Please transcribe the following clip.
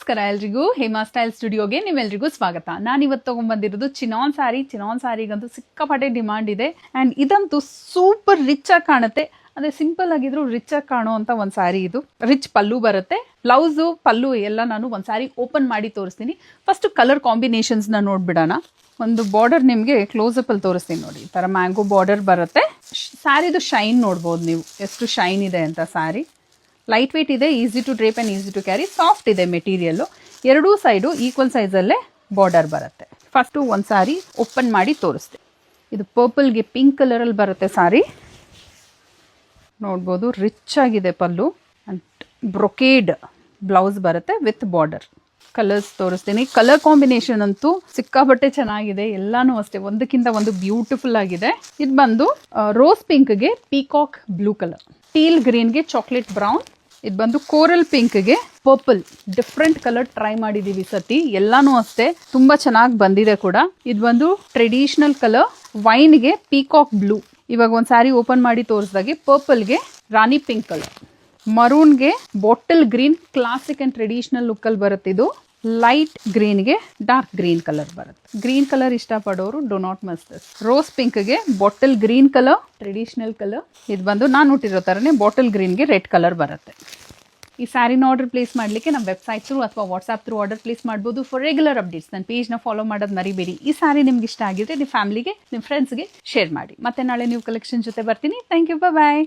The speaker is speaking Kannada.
ನಮಸ್ಕಾರ ಎಲ್ರಿಗೂ ಹೇಮಾ ಸ್ಟೈಲ್ ಸ್ಟುಡಿಯೋಗೆ ನಿಮ್ಮೆಲ್ರಿಗೂ ಸ್ವಾಗತ. ನಾನು ಇವತ್ತು ತಗೊಂಡ್ಬಂದಿರೋದು ಚಿನಾನ್ ಸ್ಯಾರಿಗಂತೂ ಸಿಕ್ಕಾಪಟ್ಟೆ ಡಿಮಾಂಡ್ ಇದೆ ಆ್ಯಂಡ್ ಇದಂತೂ ಸೂಪರ್ ರಿಚ್ ಆಗಿ ಕಾಣುತ್ತೆ. ಅದೇ ಸಿಂಪಲ್ ಆಗಿದ್ರು ರಿಚ್ ಆಗಿ ಕಾಣೋ ಅಂತ ಒಂದು ಸ್ಯಾರಿ. ಇದು ರಿಚ್ ಪಲ್ಲು ಬರುತ್ತೆ, ಬ್ಲೌಸು ಪಲ್ಲು ಎಲ್ಲ ನಾನು ಒಂದು ಸ್ಯಾರಿ ಓಪನ್ ಮಾಡಿ ತೋರಿಸ್ತೀನಿ. ಫಸ್ಟ್ ಕಲರ್ ಕಾಂಬಿನೇಷನ್ಸ್ನ ನೋಡ್ಬಿಡೋಣ. ಒಂದು ಬಾರ್ಡರ್ ನಿಮಗೆ ಕ್ಲೋಸಪ್ ಅಲ್ಲಿ ತೋರಿಸ್ತೀನಿ ನೋಡಿ. ಈ ಥರ ಮ್ಯಾಂಗೋ ಬಾರ್ಡರ್ ಬರುತ್ತೆ. ಸ್ಯಾರಿದು ಶೈನ್ ನೋಡ್ಬೋದು ನೀವು, ಎಷ್ಟು ಶೈನ್ ಇದೆ ಅಂತ. ಸ್ಯಾರಿ ಲೈಟ್ ವೇಟ್ ಇದೆ, easy to drape and easy to carry, soft ಇದೆ ಮೆಟೀರಿಯಲ್ಲು. ಎರಡೂ ಸೈಡು ಈಕ್ವಲ್ ಸೈಜಲ್ಲೇ ಬಾರ್ಡರ್ ಬರುತ್ತೆ. ಫಸ್ಟು ಒಂದು ಸಾರಿ ಓಪನ್ ಮಾಡಿ ತೋರಿಸ್ತೀನಿ. ಇದು ಪರ್ಪಲ್ಗೆ ಪಿಂಕ್ ಕಲರಲ್ಲಿ ಬರುತ್ತೆ ಸಾರಿ. ನೋಡ್ಬೋದು ರಿಚ್ ಆಗಿದೆ ಪಲ್ಲು ಆ್ಯಂಡ್ ಬ್ರೊಕೇಡ್ ಬ್ಲೌಸ್ ಬರುತ್ತೆ ವಿತ್ ಬಾರ್ಡರ್. ಕಲರ್ಸ್ ತೋರಿಸ್ತೀನಿ. ಕಲರ್ ಕಾಂಬಿನೇಷನ್ ಅಂತೂ ಸಿಕ್ಕಾಪಟ್ಟೆ ಚೆನ್ನಾಗಿದೆ, ಎಲ್ಲಾನು ಅಷ್ಟೇ ಒಂದಕ್ಕಿಂತ ಒಂದು ಬ್ಯೂಟಿಫುಲ್ ಆಗಿದೆ. ಇದು ಬಂದು ರೋಸ್ ಪಿಂಕ್ಗೆ ಪೀಕಾಕ್ ಬ್ಲೂ ಕಲರ್, ಟೀಲ್ ಗ್ರೀನ್ಗೆ ಚಾಕ್ಲೇಟ್ ಬ್ರೌನ್, ಇದು ಬಂದು ಕೋರಲ್ ಪಿಂಕ್ಗೆ ಪರ್ಪಲ್. ಡಿಫ್ರೆಂಟ್ ಕಲರ್ ಟ್ರೈ ಮಾಡಿದೀವಿ ಸತಿ, ಎಲ್ಲಾನು ಅಷ್ಟೇ ತುಂಬಾ ಚೆನ್ನಾಗಿ ಬಂದಿದೆ ಕೂಡ. ಇದು ಬಂದು ಟ್ರೆಡಿಷನಲ್ ಕಲರ್ ವೈನ್ಗೆ ಪೀಕಾಕ್ ಬ್ಲೂ. ಇವಾಗ ಒಂದು ಸ್ಯಾರಿ ಓಪನ್ ಮಾಡಿ ತೋರಿಸಿದಾಗೆ ಪರ್ಪಲ್ಗೆ ರಾಣಿ ಪಿಂಕ್ ಕಲರ್, ಮರೂನ್ಗೆ bottle green classic and traditional ಲುಕ್ಕಲ್ಲಿ ಬರುತ್ತೆ. ಇದು ಲೈಟ್ ಗ್ರೀನ್ಗೆ ಡಾರ್ಕ್ ಗ್ರೀನ್ ಕಲರ್ ಬರುತ್ತೆ. ಗ್ರೀನ್ ಕಲರ್ ಇಷ್ಟಪಡೋರು do not miss this. Rose ಪಿಂಕ್ಗೆ bottle green colour traditional colour. ಇದು ಬಂದು ನಾನು ಹುಟ್ಟಿರೋ ಥರನೇ ಬಾಟಲ್ ಗ್ರೀನ್ಗೆ ರೆಡ್ ಕಲರ್ ಬರುತ್ತೆ. ಈ ಸ್ಯಾರಿನ ಆರ್ಡರ್ ಪ್ಲೇಸ್ ಮಾಡಲಿಕ್ಕೆ ನಮ್ಮ ವೆಬ್ಸೈಟ್ ಥ್ರೂ ಅಥವಾ ವಾಟ್ಸ್ಆ್ಯಪ್ ಥ್ರೂ ಆರ್ಡರ್ ಪ್ಲೇಸ್ ಮಾಡ್ಬೋದು. ಫಾರ್ ರೆಗ್ಯುಲರ್ ಅಪ್ಡೇಟ್ಸ್ ನನ್ನ ಪೇಜ್ನ ಫಾಲೋ ಮಾಡೋದು ಮರಿಬೇಡಿ. ಈ ಸ್ಯಾರಿ ನಿಮ್ಗೆ ಇಷ್ಟ ಆಗಿದ್ರೆ ನಿಮ್ಮ ಫ್ಯಾಮಿಲಿಗೆ ನಿಮ್ಮ ಫ್ರೆಂಡ್ಸ್ಗೆ ಶೇರ್ ಮಾಡಿ. ಮತ್ತೆ ನಾಳೆ ನೀವು ಕಲೆಕ್ಷನ್ ಜೊತೆ ಬರ್ತೀನಿ. Thank you, bye.